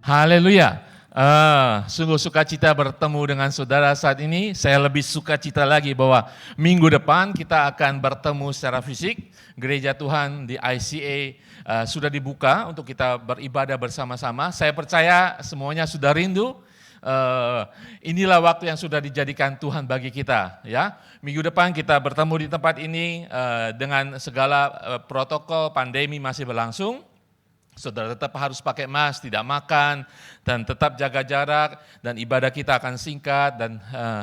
Haleluya. Sungguh sukacita bertemu dengan saudara saat ini. Saya lebih sukacita lagi bahwa minggu depan kita akan bertemu secara fisik. Gereja Tuhan di ICA sudah dibuka untuk kita beribadah bersama-sama. Saya percaya semuanya sudah rindu. Inilah waktu yang sudah dijadikan Tuhan bagi kita. Ya, minggu depan kita bertemu di tempat ini dengan segala protokol pandemi masih berlangsung. Saudara tetap harus pakai mask, tidak makan, dan tetap jaga jarak, dan ibadah kita akan singkat. Dan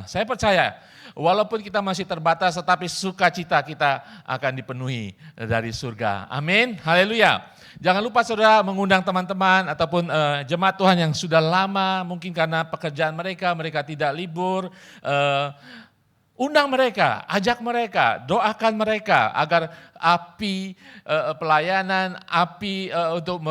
saya percaya, walaupun kita masih terbatas, tetapi sukacita kita akan dipenuhi dari surga. Amin, haleluya. Jangan lupa saudara mengundang teman-teman ataupun jemaat Tuhan yang sudah lama, mungkin karena pekerjaan mereka tidak libur. Undang mereka, ajak mereka, doakan mereka agar api pelayanan, api untuk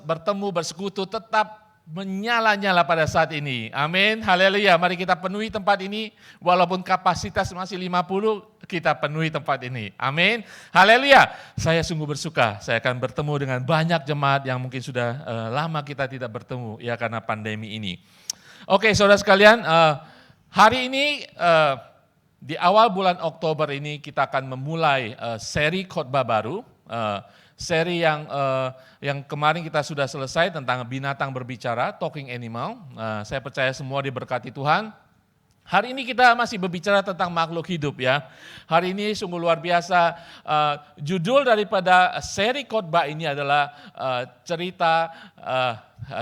bertemu, bersekutu tetap menyala-nyala pada saat ini. Amin, haleluya. Mari kita penuhi tempat ini, walaupun kapasitas masih 50, kita penuhi tempat ini. Amin, haleluya. Saya sungguh bersuka, saya akan bertemu dengan banyak jemaat yang mungkin sudah lama kita tidak bertemu, ya karena pandemi ini. Oke, saudara sekalian, hari ini di awal bulan Oktober ini kita akan memulai seri khotbah baru, seri yang kemarin kita sudah selesai tentang binatang berbicara, talking animal. Saya percaya semua diberkati Tuhan. Hari ini kita masih berbicara tentang makhluk hidup ya. Hari ini sungguh luar biasa. Judul daripada seri khotbah ini adalah cerita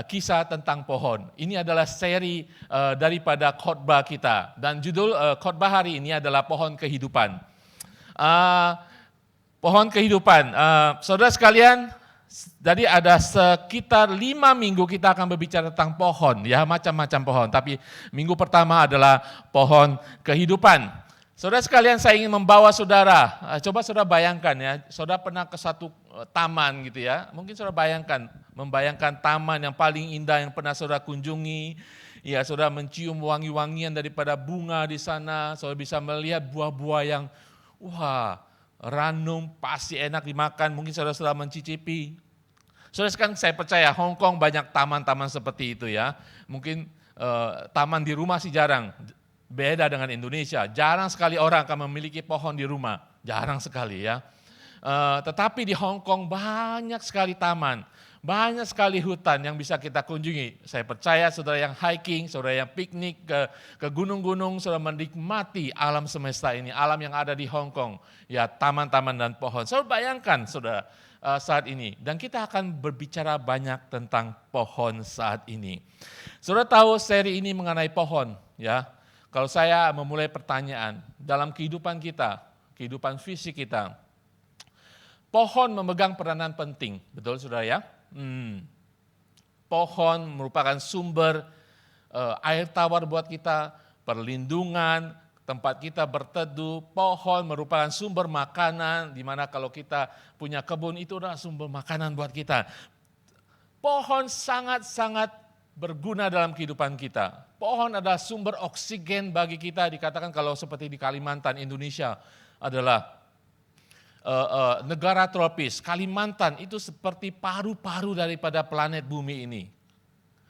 kisah tentang pohon. Ini adalah seri daripada khotbah kita. Dan judul khotbah hari ini adalah pohon kehidupan. Pohon kehidupan. Saudara sekalian, jadi ada sekitar 5 minggu kita akan berbicara tentang pohon, ya macam-macam pohon. Tapi minggu pertama adalah pohon kehidupan. Saudara sekalian, saya ingin membawa saudara, coba saudara bayangkan ya, saudara pernah ke satu taman gitu ya. Mungkin saudara membayangkan taman yang paling indah yang pernah saudara kunjungi. Ya, saudara mencium wangi-wangian daripada bunga di sana, saudara bisa melihat buah-buah yang ranum, pasti enak dimakan, mungkin saudara mencicipi. Saudara sekarang saya percaya Hong Kong banyak taman-taman seperti itu ya. Mungkin taman di rumah sih jarang, beda dengan Indonesia. Jarang sekali orang akan memiliki pohon di rumah, jarang sekali ya. Tetapi di Hong Kong banyak sekali taman, banyak sekali hutan yang bisa kita kunjungi. Saya percaya saudara yang hiking, saudara yang piknik ke gunung-gunung, saudara menikmati alam semesta ini, alam yang ada di Hong Kong. Ya, taman-taman dan pohon. Saudara bayangkan saudara saat ini. Dan kita akan berbicara banyak tentang pohon saat ini. Saudara tahu seri ini mengenai pohon ya. Kalau saya memulai pertanyaan, dalam kehidupan kita, kehidupan fisik kita, pohon memegang peranan penting, betul saudara ya? Pohon merupakan sumber air tawar buat kita, perlindungan, tempat kita berteduh. Pohon merupakan sumber makanan, di mana kalau kita punya kebun itu adalah sumber makanan buat kita. Pohon sangat-sangat berguna dalam kehidupan kita. Pohon adalah sumber oksigen bagi kita, dikatakan kalau seperti di Kalimantan, Indonesia adalah negara tropis. Kalimantan itu seperti paru-paru daripada planet bumi ini.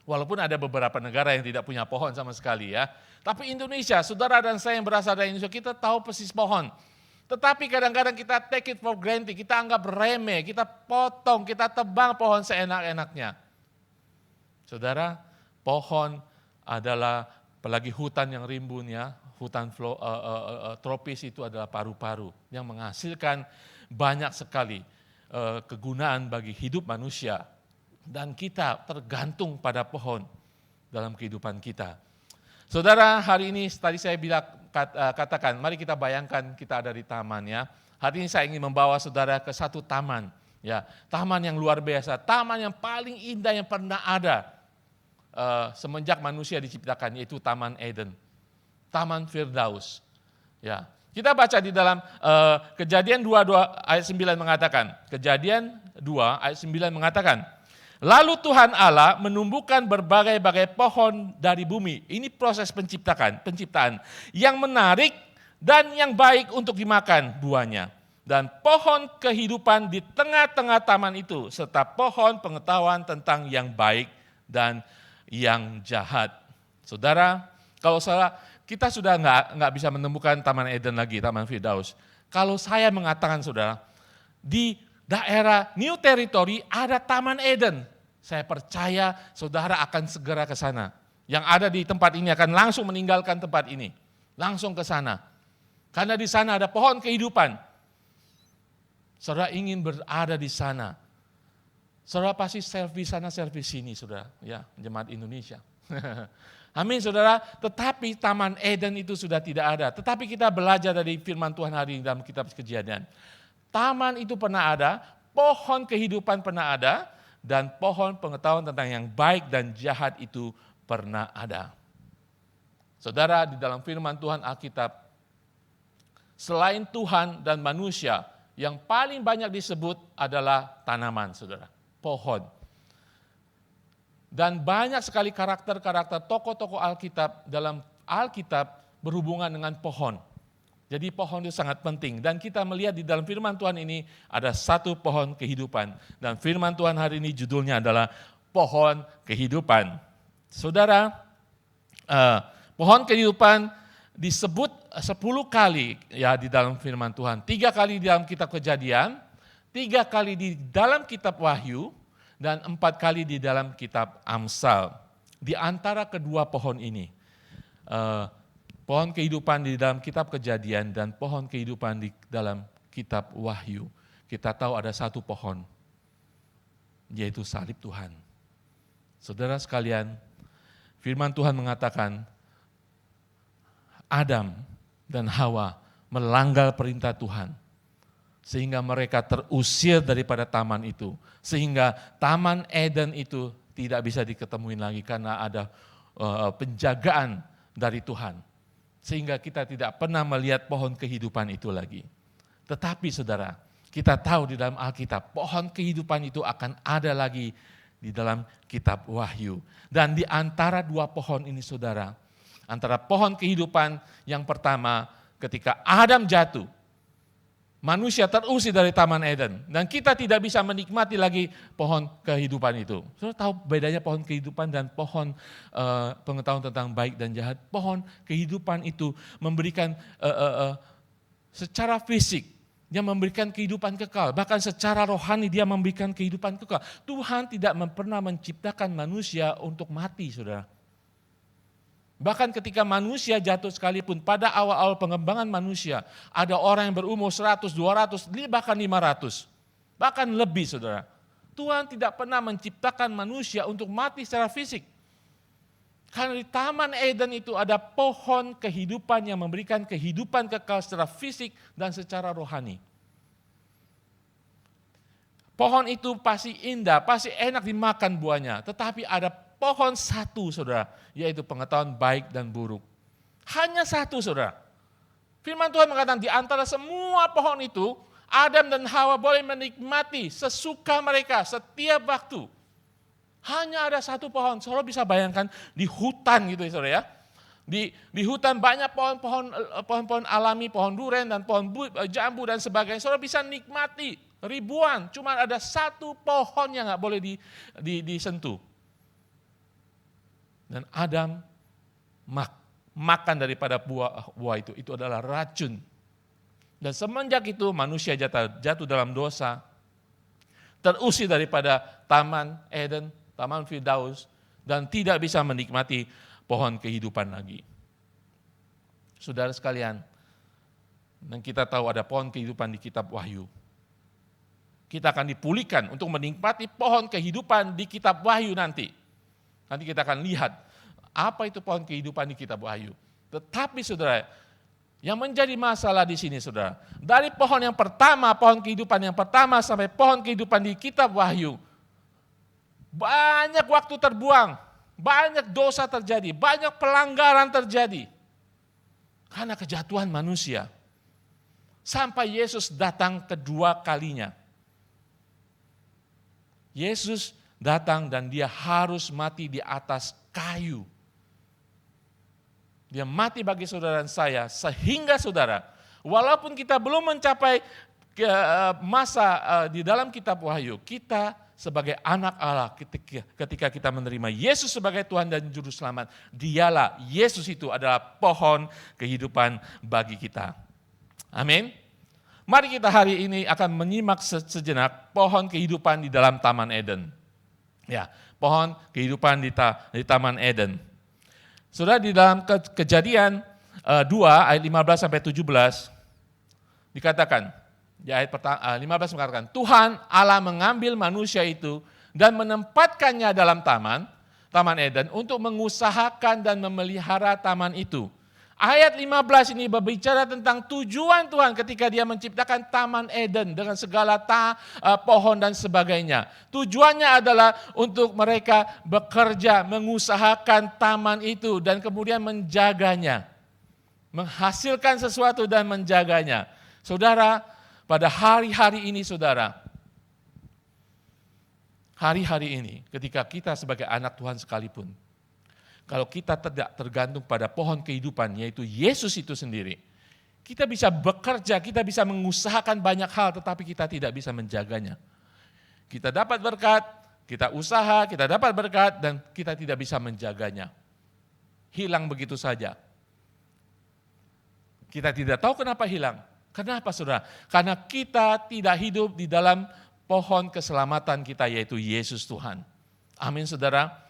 Walaupun ada beberapa negara yang tidak punya pohon sama sekali ya. Tapi Indonesia, saudara dan saya yang berasal dari Indonesia, kita tahu persis pohon. Tetapi kadang-kadang kita take it for granted, kita anggap remeh, kita potong, kita tebang pohon seenak-enaknya. Saudara, pohon adalah, apalagi hutan yang rimbun ya, hutan tropis itu adalah paru-paru yang menghasilkan banyak sekali kegunaan bagi hidup manusia. Dan kita tergantung pada pohon dalam kehidupan kita. Saudara, hari ini tadi saya katakan, mari kita bayangkan kita ada di taman ya. Hari ini saya ingin membawa saudara ke satu taman. Ya, taman yang luar biasa, taman yang paling indah yang pernah ada semenjak manusia diciptakan, yaitu Taman Eden. Taman Firdaus. Ya, kita baca di dalam Kejadian 2 ayat 9 mengatakan, Kejadian 2 ayat 9 mengatakan, lalu Tuhan Allah menumbuhkan berbagai-bagai pohon dari bumi. Ini proses penciptaan yang menarik dan yang baik untuk dimakan buahnya. Dan pohon kehidupan di tengah-tengah taman itu, serta pohon pengetahuan tentang yang baik dan yang jahat. Saudara, kalau kita sudah nggak bisa menemukan Taman Eden lagi, Taman Firdaus. Kalau saya mengatakan saudara, di daerah New Territory ada Taman Eden, saya percaya saudara akan segera ke sana. Yang ada di tempat ini akan langsung meninggalkan tempat ini, langsung ke sana. Karena di sana ada pohon kehidupan. Saudara ingin berada di sana. Saudara pasti selfie sana, selfie sini, saudara. Ya, jemaat Indonesia. Amin, saudara. Tetapi Taman Eden itu sudah tidak ada. Tetapi kita belajar dari firman Tuhan hari ini dalam kitab Kejadian. Taman itu pernah ada, pohon kehidupan pernah ada, dan pohon pengetahuan tentang yang baik dan jahat itu pernah ada. Saudara, di dalam firman Tuhan Alkitab, selain Tuhan dan manusia, yang paling banyak disebut adalah tanaman, saudara, pohon. Dan banyak sekali karakter-karakter tokoh-tokoh Alkitab dalam Alkitab berhubungan dengan pohon. Jadi pohon itu sangat penting. Dan kita melihat di dalam firman Tuhan ini ada satu pohon kehidupan. Dan firman Tuhan hari ini judulnya adalah pohon kehidupan. Saudara, pohon kehidupan disebut 10 kali ya di dalam firman Tuhan. 3 kali di dalam kitab Kejadian, 3 kali di dalam kitab Wahyu, dan 4 kali di dalam kitab Amsal. Di antara kedua pohon ini, pohon kehidupan di dalam kitab Kejadian dan pohon kehidupan di dalam kitab Wahyu, kita tahu ada satu pohon, yaitu salib Tuhan. Saudara sekalian, firman Tuhan mengatakan, Adam dan Hawa melanggar perintah Tuhan, sehingga mereka terusir daripada taman itu, sehingga Taman Eden itu tidak bisa diketemuin lagi karena ada penjagaan dari Tuhan, sehingga kita tidak pernah melihat pohon kehidupan itu lagi. Tetapi saudara, kita tahu di dalam Alkitab, pohon kehidupan itu akan ada lagi di dalam kitab Wahyu. Dan di antara dua pohon ini saudara, antara pohon kehidupan yang pertama ketika Adam jatuh, manusia terusir dari Taman Eden. Dan kita tidak bisa menikmati lagi pohon kehidupan itu. Saudara tahu bedanya pohon kehidupan dan pohon pengetahuan tentang baik dan jahat. Pohon kehidupan itu memberikan secara fisik, dia memberikan kehidupan kekal. Bahkan secara rohani dia memberikan kehidupan kekal. Tuhan tidak pernah menciptakan manusia untuk mati, saudara. Bahkan ketika manusia jatuh sekalipun pada awal-awal pengembangan manusia, ada orang yang berumur 100, 200, bahkan 500. Bahkan lebih, saudara. Tuhan tidak pernah menciptakan manusia untuk mati secara fisik. Karena di Taman Eden itu ada pohon kehidupan yang memberikan kehidupan kekal secara fisik dan secara rohani. Pohon itu pasti indah, pasti enak dimakan buahnya. Tetapi ada pohon satu, saudara, yaitu pengetahuan baik dan buruk. Hanya satu, saudara. Firman Tuhan mengatakan di antara semua pohon itu, Adam dan Hawa boleh menikmati sesuka mereka setiap waktu. Hanya ada satu pohon. Saudara bisa bayangkan di hutan gitu ya, saudara ya. Di hutan banyak pohon-pohon alami, pohon duren dan pohon jambu dan sebagainya. Saudara bisa nikmati ribuan, cuma ada satu pohon yang nggak boleh disentuh. Dan Adam makan daripada buah itu adalah racun. Dan semenjak itu manusia jatuh dalam dosa, terusir daripada Taman Eden, Taman Firdaus, dan tidak bisa menikmati pohon kehidupan lagi. Saudara sekalian, dan kita tahu ada pohon kehidupan di kitab Wahyu. Kita akan dipulihkan untuk menikmati pohon kehidupan di kitab Wahyu nanti. Nanti kita akan lihat apa itu pohon kehidupan di kitab Wahyu. Tetapi saudara, yang menjadi masalah di sini saudara, dari pohon yang pertama, pohon kehidupan yang pertama sampai pohon kehidupan di kitab Wahyu, banyak waktu terbuang, banyak dosa terjadi, banyak pelanggaran terjadi. Karena kejatuhan manusia. Sampai Yesus datang kedua kalinya. Yesus datang dan dia harus mati di atas kayu. Dia mati bagi saudara dan saya, sehingga saudara, walaupun kita belum mencapai masa di dalam kitab Wahyu, kita sebagai anak Allah ketika kita menerima Yesus sebagai Tuhan dan Juru Selamat. Dialah, Yesus itu adalah pohon kehidupan bagi kita. Amin. Mari kita hari ini akan menyimak sejenak pohon kehidupan di dalam Taman Eden. Ya, pohon kehidupan di Taman Eden. Saudara, di dalam Kejadian 2 ayat 15 sampai 17 dikatakan, di ayat 15 mengatakan, Tuhan Allah mengambil manusia itu dan menempatkannya dalam Taman Eden untuk mengusahakan dan memelihara taman itu. Ayat 15 ini berbicara tentang tujuan Tuhan ketika dia menciptakan Taman Eden dengan segala pohon dan sebagainya. Tujuannya adalah untuk mereka bekerja, mengusahakan taman itu dan kemudian menjaganya. Menghasilkan sesuatu dan menjaganya. Saudara, pada hari-hari ini saudara, hari-hari ini ketika kita sebagai anak Tuhan sekalipun, kalau kita tidak tergantung pada pohon kehidupan, yaitu Yesus itu sendiri, kita bisa bekerja, kita bisa mengusahakan banyak hal, tetapi kita tidak bisa menjaganya. Kita dapat berkat, kita usaha, kita dapat berkat, dan kita tidak bisa menjaganya. Hilang begitu saja. Kita tidak tahu kenapa hilang. Kenapa saudara? Karena kita tidak hidup di dalam pohon keselamatan kita, yaitu Yesus Tuhan. Amin saudara.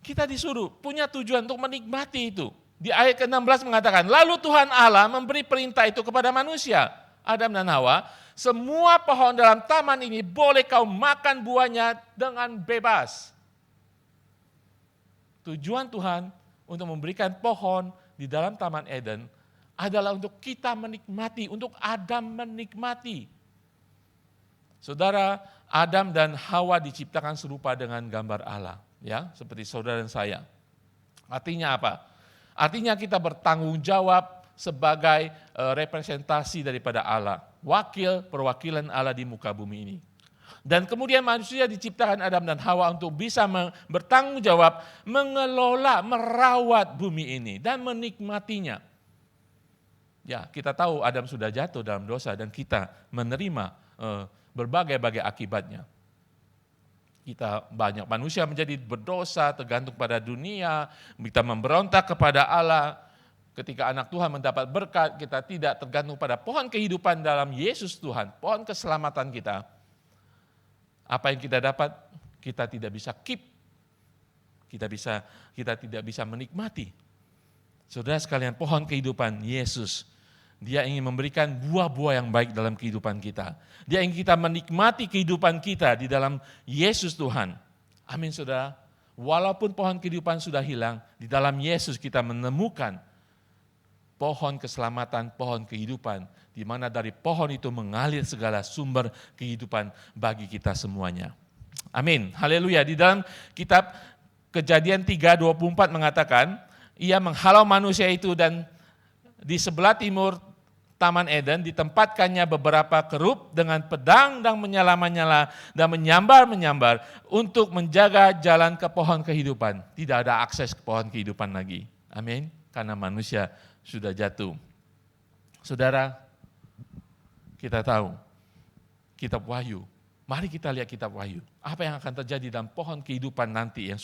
Kita disuruh punya tujuan untuk menikmati itu. Di ayat ke-16 mengatakan, lalu Tuhan Allah memberi perintah itu kepada manusia, Adam dan Hawa, semua pohon dalam taman ini boleh kau makan buahnya dengan bebas. Tujuan Tuhan untuk memberikan pohon di dalam Taman Eden adalah untuk kita menikmati, untuk Adam menikmati. Saudara, Adam dan Hawa diciptakan serupa dengan gambar Allah. Ya, seperti saudara dan saya. Artinya apa? Artinya kita bertanggung jawab sebagai representasi daripada Allah. Perwakilan Allah di muka bumi ini. Dan kemudian manusia diciptakan Adam dan Hawa untuk bisa bertanggung jawab, mengelola, merawat bumi ini dan menikmatinya. Ya, kita tahu Adam sudah jatuh dalam dosa dan kita menerima berbagai-bagai akibatnya. Kita banyak manusia menjadi berdosa, tergantung pada dunia, kita memberontak kepada Allah. Ketika anak Tuhan mendapat berkat, kita tidak tergantung pada pohon kehidupan dalam Yesus Tuhan, pohon keselamatan kita. Apa yang kita dapat, kita tidak bisa keep, kita tidak bisa menikmati. Saudara sekalian, pohon kehidupan Yesus, Dia ingin memberikan buah-buah yang baik dalam kehidupan kita. Dia ingin kita menikmati kehidupan kita di dalam Yesus Tuhan. Amin saudara. Walaupun pohon kehidupan sudah hilang, di dalam Yesus kita menemukan pohon keselamatan, pohon kehidupan, di mana dari pohon itu mengalir segala sumber kehidupan bagi kita semuanya. Amin. Haleluya. Di dalam kitab Kejadian 3:24 mengatakan, Ia menghalau manusia itu dan di sebelah timur Taman Eden ditempatkannya beberapa kerup dengan pedang dan menyala-nyala dan menyambar-menyambar untuk menjaga jalan ke pohon kehidupan. Tidak ada akses ke pohon kehidupan lagi. Amin. Karena manusia sudah jatuh. Saudara, kita tahu kitab Wahyu. Mari kita lihat kitab Wahyu. Apa yang akan terjadi dalam pohon kehidupan nanti yang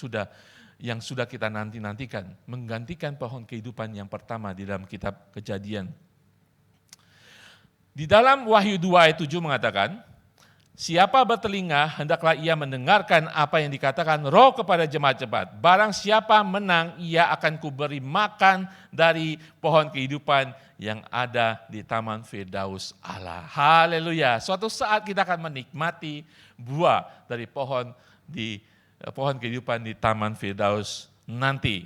sudah kita nantikan, menggantikan pohon kehidupan yang pertama di dalam kitab Kejadian. Di dalam Wahyu 2 ayat 7 mengatakan, siapa bertelinga hendaklah ia mendengarkan apa yang dikatakan Roh kepada jemaat-jemaat. Barang siapa menang, ia akan kuberi makan dari pohon kehidupan yang ada di Taman Firdaus Allah. Haleluya. Suatu saat kita akan menikmati buah dari pohon kehidupan di Taman Firdaus nanti.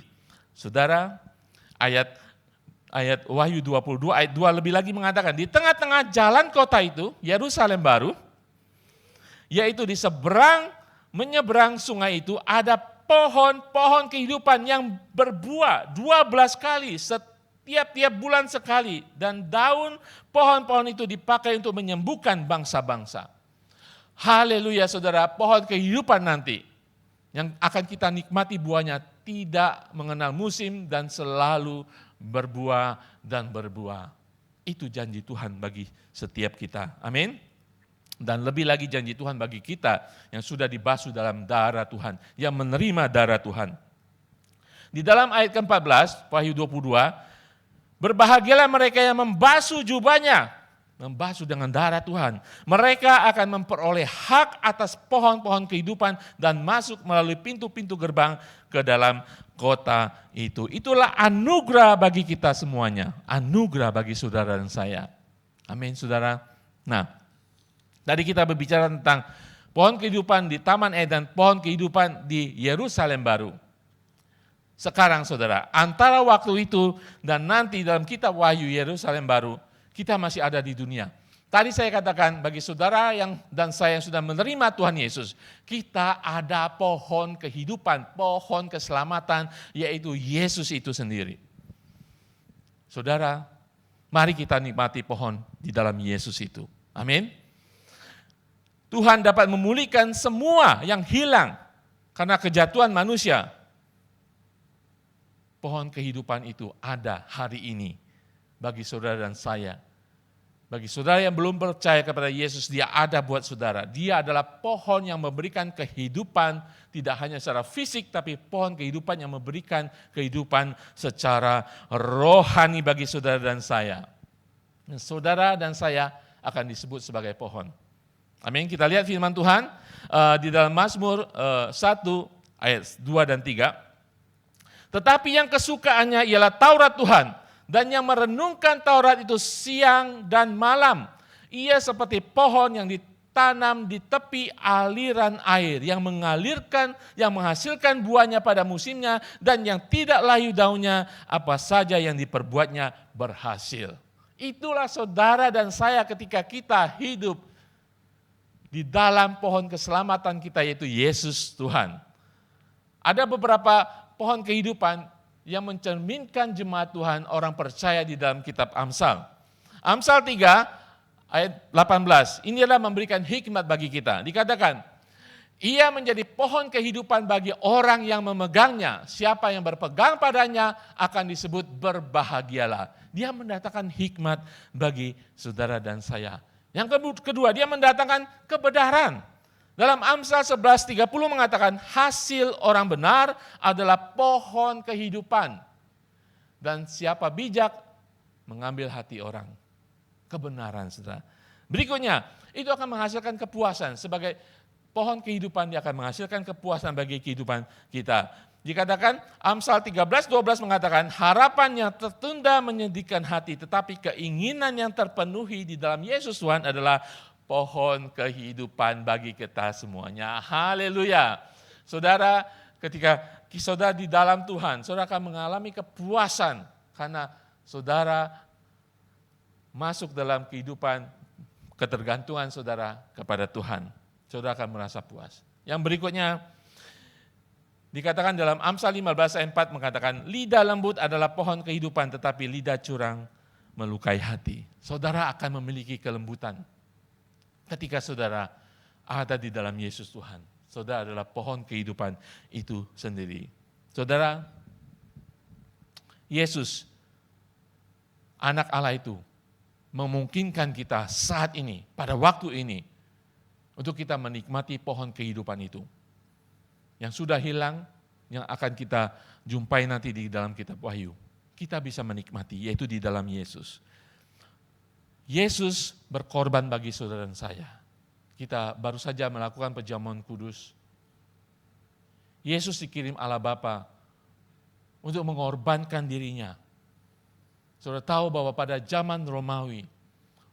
Saudara, ayat Wahyu 22 ayat 2 lebih lagi mengatakan, di tengah-tengah jalan kota itu, Yerusalem baru, yaitu di menyeberang sungai itu ada pohon kehidupan yang berbuah 12 kali, tiap bulan sekali, dan daun pohon-pohon itu dipakai untuk menyembuhkan bangsa-bangsa. Haleluya saudara, pohon kehidupan nanti yang akan kita nikmati buahnya tidak mengenal musim dan selalu berbuah dan berbuah. Itu janji Tuhan bagi setiap kita. Amin. Dan lebih lagi janji Tuhan bagi kita yang sudah dibasuh dalam darah Tuhan, yang menerima darah Tuhan. Di dalam ayat ke-14, Wahyu 22, berbahagialah mereka yang membasuh jubahnya, membasuh dengan darah Tuhan. Mereka akan memperoleh hak atas pohon-pohon kehidupan dan masuk melalui pintu-pintu gerbang ke dalam kota itu. Itulah anugerah bagi kita semuanya, anugerah bagi saudara dan saya. Amin, saudara. Nah, tadi kita berbicara tentang pohon kehidupan di Taman Eden, pohon kehidupan di Yerusalem baru. Sekarang saudara, antara waktu itu dan nanti dalam kitab Wahyu Yerusalem baru, kita masih ada di dunia. Tadi saya katakan bagi saudara dan saya yang sudah menerima Tuhan Yesus, kita ada pohon kehidupan, pohon keselamatan, yaitu Yesus itu sendiri. Saudara, mari kita nikmati pohon di dalam Yesus itu. Amin. Tuhan dapat memulihkan semua yang hilang karena kejatuhan manusia. Pohon kehidupan itu ada hari ini bagi saudara dan saya. Bagi saudara yang belum percaya kepada Yesus, dia ada buat saudara. Dia adalah pohon yang memberikan kehidupan, tidak hanya secara fisik, tapi pohon kehidupan yang memberikan kehidupan secara rohani bagi saudara dan saya. Dan saudara dan saya akan disebut sebagai pohon. Amin. Kita lihat firman Tuhan di dalam Mazmur 1 ayat 2 dan 3. Tetapi yang kesukaannya ialah Taurat Tuhan, dan yang merenungkan Taurat itu siang dan malam. Ia seperti pohon yang ditanam di tepi aliran air, yang menghasilkan buahnya pada musimnya, dan yang tidak layu daunnya, apa saja yang diperbuatnya berhasil. Itulah saudara dan saya ketika kita hidup di dalam pohon keselamatan kita, yaitu Yesus Tuhan. Ada beberapa pohon kehidupan yang mencerminkan jemaat Tuhan, orang percaya di dalam kitab Amsal. Amsal 3 ayat 18, ini adalah memberikan hikmat bagi kita. Dikatakan, ia menjadi pohon kehidupan bagi orang yang memegangnya. Siapa yang berpegang padanya akan disebut berbahagialah. Dia mendatangkan hikmat bagi saudara dan saya. Yang kedua, dia mendatangkan kebenaran. Dalam Amsal 11:30 mengatakan, hasil orang benar adalah pohon kehidupan. Dan siapa bijak mengambil hati orang. Kebenaran, saudara. Berikutnya, itu akan menghasilkan kepuasan. Sebagai pohon kehidupan, dia akan menghasilkan kepuasan bagi kehidupan kita. Dikatakan Amsal 13:12 mengatakan, harapan yang tertunda menyedihkan hati, tetapi keinginan yang terpenuhi di dalam Yesus Tuhan adalah pohon kehidupan bagi kita semuanya. Haleluya. Saudara, ketika saudara di dalam Tuhan, saudara akan mengalami kepuasan karena saudara masuk dalam kehidupan ketergantungan saudara kepada Tuhan. Saudara akan merasa puas. Yang berikutnya, dikatakan dalam Amsal 15 ayat 4 mengatakan, lidah lembut adalah pohon kehidupan, tetapi lidah curang melukai hati. Saudara akan memiliki kelembutan ketika saudara ada di dalam Yesus Tuhan. Saudara adalah pohon kehidupan itu sendiri. Saudara, Yesus, anak Allah itu, memungkinkan kita saat ini, pada waktu ini, untuk kita menikmati pohon kehidupan itu. Yang sudah hilang, yang akan kita jumpai nanti di dalam kitab Wahyu. Kita bisa menikmati, yaitu di dalam Yesus. Yesus berkorban bagi saudara dan saya. Kita baru saja melakukan perjamuan kudus. Yesus dikirim Allah Bapa untuk mengorbankan dirinya. Saudara tahu bahwa pada zaman Romawi,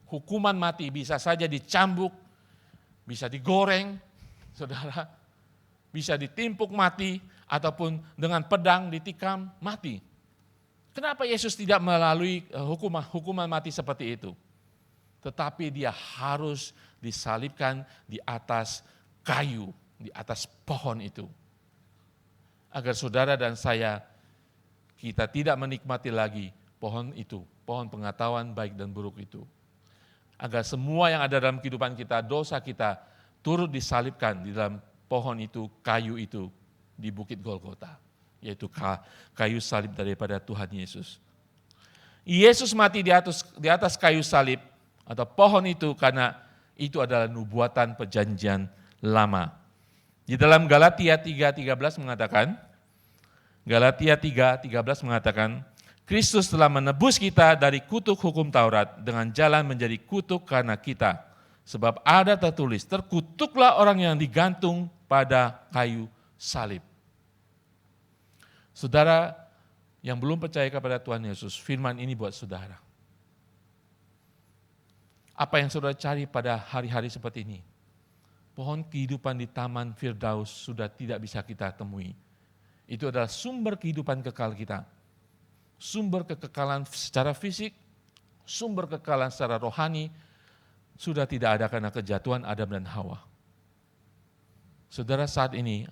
hukuman mati bisa saja dicambuk, bisa digoreng, saudara, bisa ditimpuk mati, ataupun dengan pedang ditikam mati. Kenapa Yesus tidak melalui hukuman mati seperti itu? Tetapi dia harus disalibkan di atas kayu, di atas pohon itu. Agar saudara dan saya, kita tidak menikmati lagi pohon itu, pohon pengetahuan baik dan buruk itu. Agar semua yang ada dalam kehidupan kita, dosa kita, turut disalibkan di dalam pohon itu, kayu itu, di Bukit Golgota. Yaitu kayu salib daripada Tuhan Yesus. Yesus mati di atas kayu salib, atau pohon itu karena Itu adalah nubuatan perjanjian lama. Di dalam Galatia 3:13 mengatakan, Kristus telah menebus kita dari kutuk hukum Taurat dengan jalan menjadi kutuk karena kita. Sebab ada tertulis, terkutuklah orang yang digantung pada kayu salib. Saudara yang belum percaya kepada Tuhan Yesus, firman ini buat saudara. Apa yang saudara cari pada hari-hari seperti ini? Pohon kehidupan di Taman Firdaus sudah tidak bisa kita temui. Itu adalah sumber kehidupan kekal kita. Sumber kekekalan secara fisik, sumber kekekalan secara rohani, sudah tidak ada karena kejatuhan Adam dan Hawa. Saudara, saat ini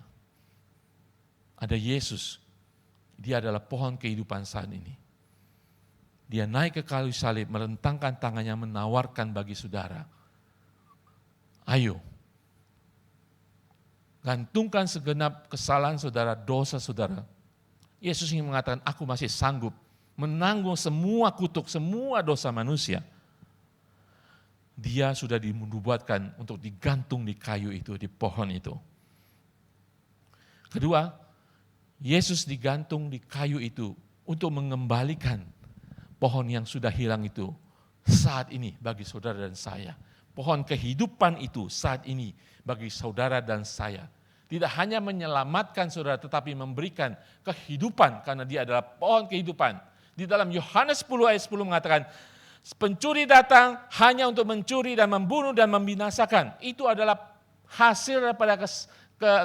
ada Yesus. Dia adalah pohon kehidupan saat ini. Dia naik ke kayu salib, merentangkan tangannya, menawarkan bagi saudara. Ayo, gantungkan segenap kesalahan saudara, dosa saudara. Yesus ingin mengatakan, aku masih sanggup menanggung semua kutuk, semua dosa manusia. Dia sudah dinubuatkan untuk digantung di kayu itu, di pohon itu. Kedua, Yesus digantung di kayu itu untuk mengembalikan pohon yang sudah hilang itu saat ini bagi saudara dan saya. Pohon kehidupan itu saat ini bagi saudara dan saya. Tidak hanya menyelamatkan saudara, tetapi memberikan kehidupan karena dia adalah pohon kehidupan. Di dalam Yohanes 10 ayat 10 mengatakan, pencuri datang hanya untuk mencuri dan membunuh dan membinasakan. Itu adalah hasil daripada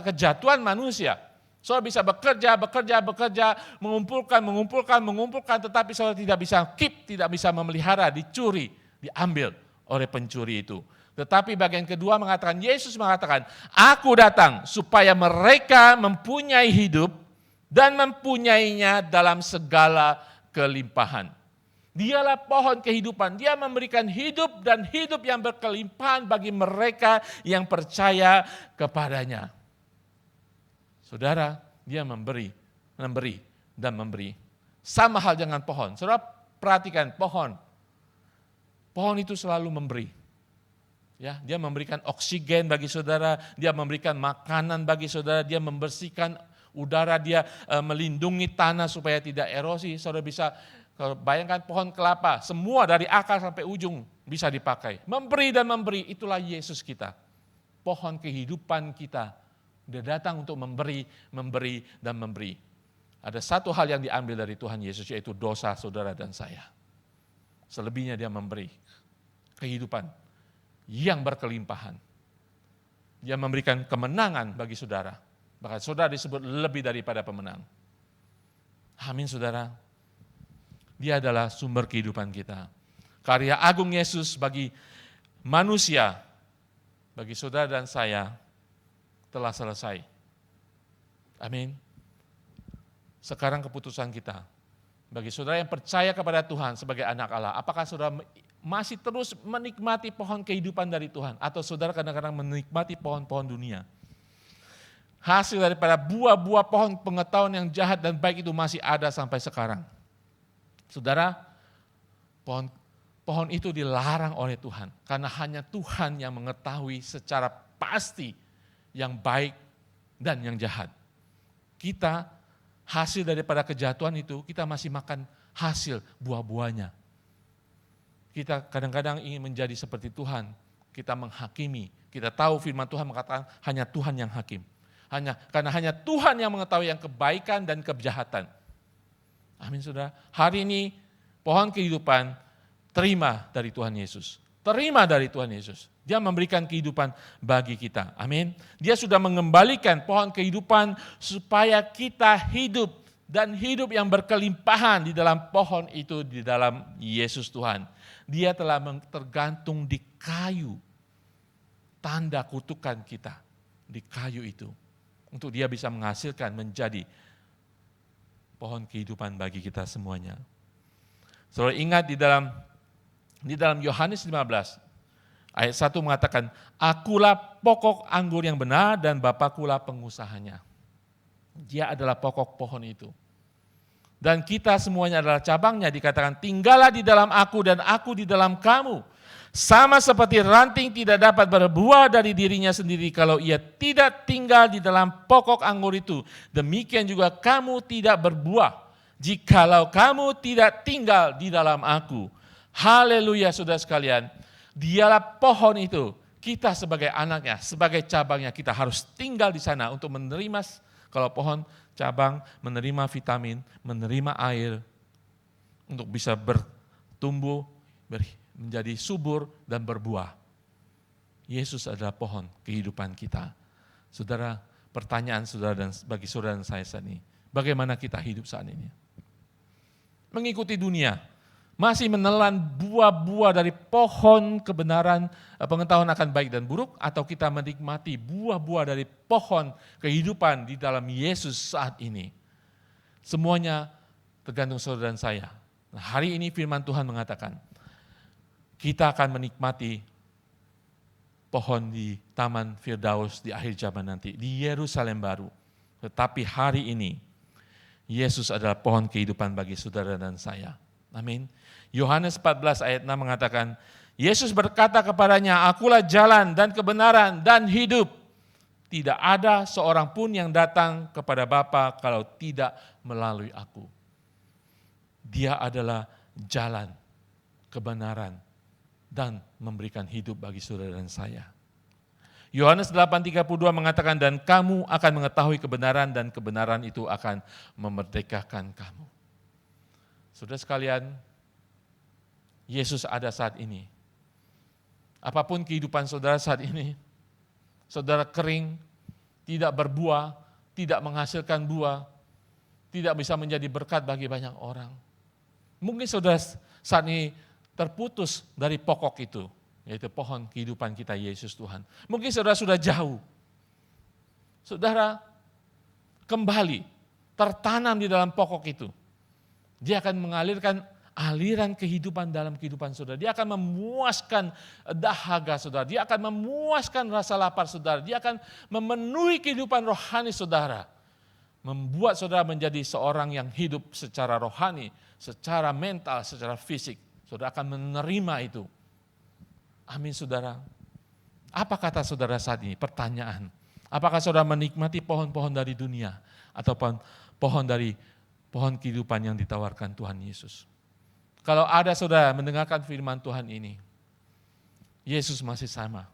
kejatuhan manusia. Saudara bisa bekerja, mengumpulkan, tetapi saudara tidak bisa keep, tidak bisa memelihara, dicuri, diambil oleh pencuri itu. Tetapi bagian kedua mengatakan, Yesus mengatakan, aku datang supaya mereka mempunyai hidup dan mempunyainya dalam segala kelimpahan. Dialah pohon kehidupan, dia memberikan hidup dan hidup yang berkelimpahan bagi mereka yang percaya kepadanya. Saudara, dia memberi dan memberi. Sama hal dengan pohon. Saudara perhatikan pohon. Pohon itu selalu memberi. Ya, dia memberikan oksigen bagi saudara, dia memberikan makanan bagi saudara, dia membersihkan udara, dia melindungi tanah supaya tidak erosi. Saudara bisa bayangkan pohon kelapa, semua dari akar sampai ujung bisa dipakai. Memberi dan memberi, itulah Yesus kita. Pohon kehidupan kita. Dia datang untuk memberi dan memberi. Ada satu hal yang diambil dari Tuhan Yesus, yaitu dosa saudara dan saya. Selebihnya dia memberi kehidupan yang berkelimpahan. Dia memberikan kemenangan bagi saudara. Bahkan saudara disebut lebih daripada pemenang. Amin saudara. Dia adalah sumber kehidupan kita. Karya agung Yesus bagi manusia, bagi saudara dan saya, telah selesai. Amin. Sekarang keputusan kita. Bagi saudara yang percaya kepada Tuhan sebagai anak Allah, apakah saudara masih terus menikmati pohon kehidupan dari Tuhan? Atau saudara kadang-kadang menikmati pohon-pohon dunia? Hasil daripada buah-buah pohon pengetahuan yang jahat dan baik itu masih ada sampai sekarang. Saudara, pohon itu dilarang oleh Tuhan. Karena hanya Tuhan yang mengetahui secara pasti yang baik dan yang jahat. Kita hasil daripada kejatuhan itu, kita masih makan hasil buah-buahnya. Kita kadang-kadang ingin menjadi seperti Tuhan. Kita menghakimi. Kita tahu firman Tuhan mengatakan hanya Tuhan yang hakim. Karena hanya Tuhan yang mengetahui yang kebaikan dan kejahatan. Amin saudara. Hari ini pohon kehidupan terima dari Tuhan Yesus. Terima dari Tuhan Yesus. Dia memberikan kehidupan bagi kita. Amin. Dia sudah mengembalikan pohon kehidupan supaya kita hidup. Dan hidup yang berkelimpahan di dalam pohon itu, di dalam Yesus Tuhan. Dia telah tergantung di kayu. Tanda kutukan kita di kayu itu. Untuk dia bisa menghasilkan menjadi pohon kehidupan bagi kita semuanya. Saudara ingat di dalam Yohanes 15. Ayat 1 mengatakan, akulah pokok anggur yang benar dan Bapakulah pengusahanya. Dia adalah pokok pohon itu. Dan kita semuanya adalah cabangnya, dikatakan tinggallah di dalam aku dan aku di dalam kamu. Sama seperti ranting tidak dapat berbuah dari dirinya sendiri kalau ia tidak tinggal di dalam pokok anggur itu. Demikian juga kamu tidak berbuah jikalau kamu tidak tinggal di dalam aku. Haleluya saudara sekalian. Dialah pohon itu. Kita sebagai anaknya, sebagai cabangnya, kita harus tinggal di sana untuk menerima, kalau pohon cabang menerima vitamin, menerima air, untuk bisa bertumbuh, menjadi subur dan berbuah. Yesus adalah pohon kehidupan kita. Saudara, pertanyaan saudara dan bagi saudara dan saya saat ini, bagaimana kita hidup saat ini? Mengikuti dunia, masih menelan buah-buah dari pohon kebenaran, pengetahuan akan baik dan buruk, atau kita menikmati buah-buah dari pohon kehidupan di dalam Yesus saat ini? Semuanya tergantung saudara dan saya. Nah, hari ini firman Tuhan mengatakan, kita akan menikmati pohon di Taman Firdaus di akhir zaman nanti, di Yerusalem baru. Tetapi hari ini, Yesus adalah pohon kehidupan bagi saudara dan saya. Amin. Yohanes 14 ayat 6 mengatakan, Yesus berkata kepadanya, akulah jalan dan kebenaran dan hidup. Tidak ada seorang pun yang datang kepada Bapa kalau tidak melalui aku. Dia adalah jalan, kebenaran, dan memberikan hidup bagi saudara dan saya. Yohanes 8:32 mengatakan, dan kamu akan mengetahui kebenaran dan kebenaran itu akan memerdekakan kamu. Saudara sekalian, Yesus ada saat ini. Apapun kehidupan saudara saat ini, saudara kering, tidak berbuah, tidak menghasilkan buah, tidak bisa menjadi berkat bagi banyak orang. Mungkin saudara saat ini terputus dari pokok itu, yaitu pohon kehidupan kita Yesus Tuhan. Mungkin saudara sudah jauh. Saudara kembali, tertanam di dalam pokok itu. Dia akan mengalirkan aliran kehidupan dalam kehidupan saudara. Dia akan memuaskan dahaga saudara. Dia akan memuaskan rasa lapar saudara. Dia akan memenuhi kehidupan rohani saudara. Membuat saudara menjadi seorang yang hidup secara rohani, secara mental, secara fisik. Saudara akan menerima itu. Amin saudara. Apa kata saudara saat ini? Pertanyaan. Apakah saudara menikmati pohon-pohon dari dunia? Atau pohon dari pohon kehidupan yang ditawarkan Tuhan Yesus? Kalau ada saudara mendengarkan firman Tuhan ini, Yesus masih sama.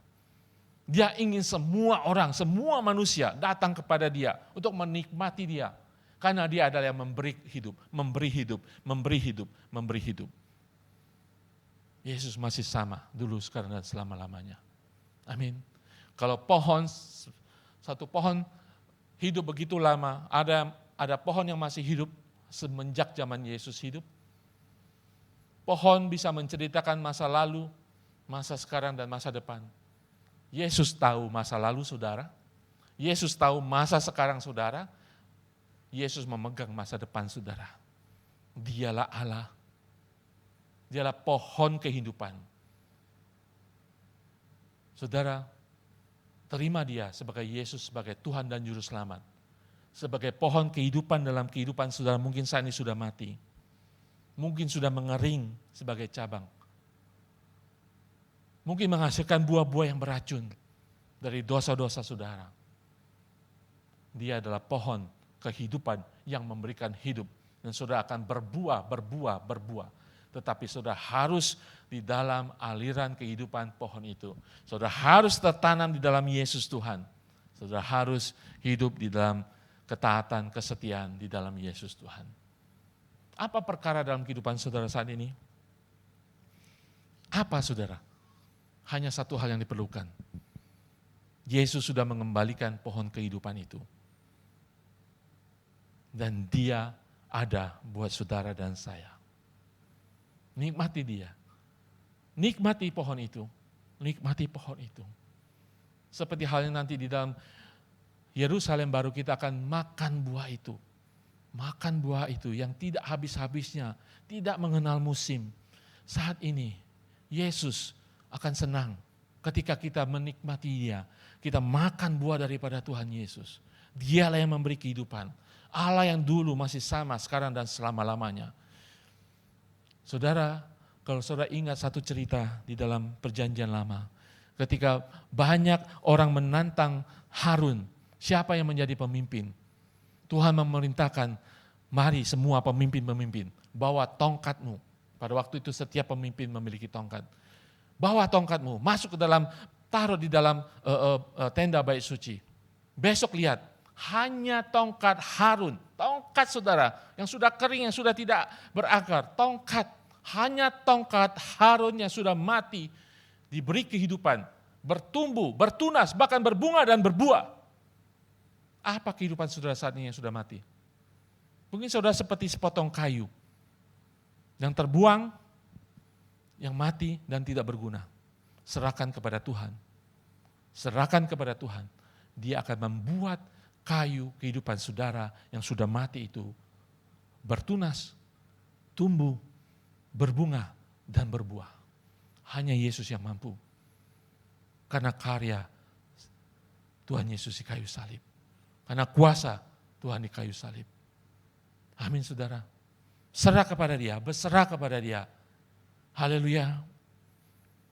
Dia ingin semua orang, semua manusia datang kepada dia untuk menikmati dia. Karena dia adalah yang memberi hidup, memberi hidup, memberi hidup, memberi hidup. Yesus masih sama dulu, sekarang, dan selama-lamanya. Amin. Kalau satu pohon hidup begitu lama, ada pohon yang masih hidup semenjak zaman Yesus hidup. Pohon bisa menceritakan masa lalu, masa sekarang, dan masa depan. Yesus tahu masa lalu saudara. Yesus tahu masa sekarang saudara. Yesus memegang masa depan saudara. Dialah Allah. Dialah pohon kehidupan. Saudara, terima dia sebagai Yesus, sebagai Tuhan dan Juru Selamat. Sebagai pohon kehidupan dalam kehidupan saudara, mungkin saat ini sudah mati. Mungkin sudah mengering sebagai cabang. Mungkin menghasilkan buah-buah yang beracun dari dosa-dosa saudara. Dia adalah pohon kehidupan yang memberikan hidup. Dan saudara akan berbuah. Tetapi saudara harus di dalam aliran kehidupan pohon itu. Saudara harus tertanam di dalam Yesus Tuhan. Saudara harus hidup di dalam ketaatan, kesetiaan di dalam Yesus Tuhan. Apa perkara dalam kehidupan saudara saat ini? Apa saudara? Hanya satu hal yang diperlukan. Yesus sudah mengembalikan pohon kehidupan itu. Dan dia ada buat saudara dan saya. Nikmati dia. Nikmati pohon itu. Nikmati pohon itu. Seperti halnya nanti di dalam Yerusalem baru, kita akan makan buah itu. Makan buah itu yang tidak habis-habisnya, tidak mengenal musim. Saat ini Yesus akan senang ketika kita menikmati dia. Kita makan buah daripada Tuhan Yesus. Dialah yang memberi kehidupan. Allah yang dulu masih sama, sekarang dan selama-lamanya. Saudara, Kalau saudara ingat satu cerita di dalam perjanjian lama, ketika banyak orang menantang Harun, siapa yang menjadi pemimpin? Tuhan memerintahkan, mari semua pemimpin-pemimpin, bawa tongkatmu. Pada waktu itu setiap pemimpin memiliki tongkat. Bawa tongkatmu, masuk ke dalam, taruh di dalam tenda bait suci. Besok lihat, hanya tongkat Harun, tongkat saudara, yang sudah kering, yang sudah tidak berakar, tongkat, hanya tongkat Harun yang sudah mati, diberi kehidupan, bertumbuh, bertunas, bahkan berbunga dan berbuah. Apa kehidupan saudara saat ini yang sudah mati? Mungkin saudara seperti sepotong kayu, yang terbuang, yang mati dan tidak berguna. Serahkan kepada Tuhan. Serahkan kepada Tuhan. Dia akan membuat kayu kehidupan saudara yang sudah mati itu bertunas, tumbuh, berbunga, dan berbuah. Hanya Yesus yang mampu. Karena karya Tuhan Yesus di kayu salib. Karena kuasa Tuhan di kayu salib. Amin saudara. Serah kepada Dia, berserah kepada Dia. Haleluya.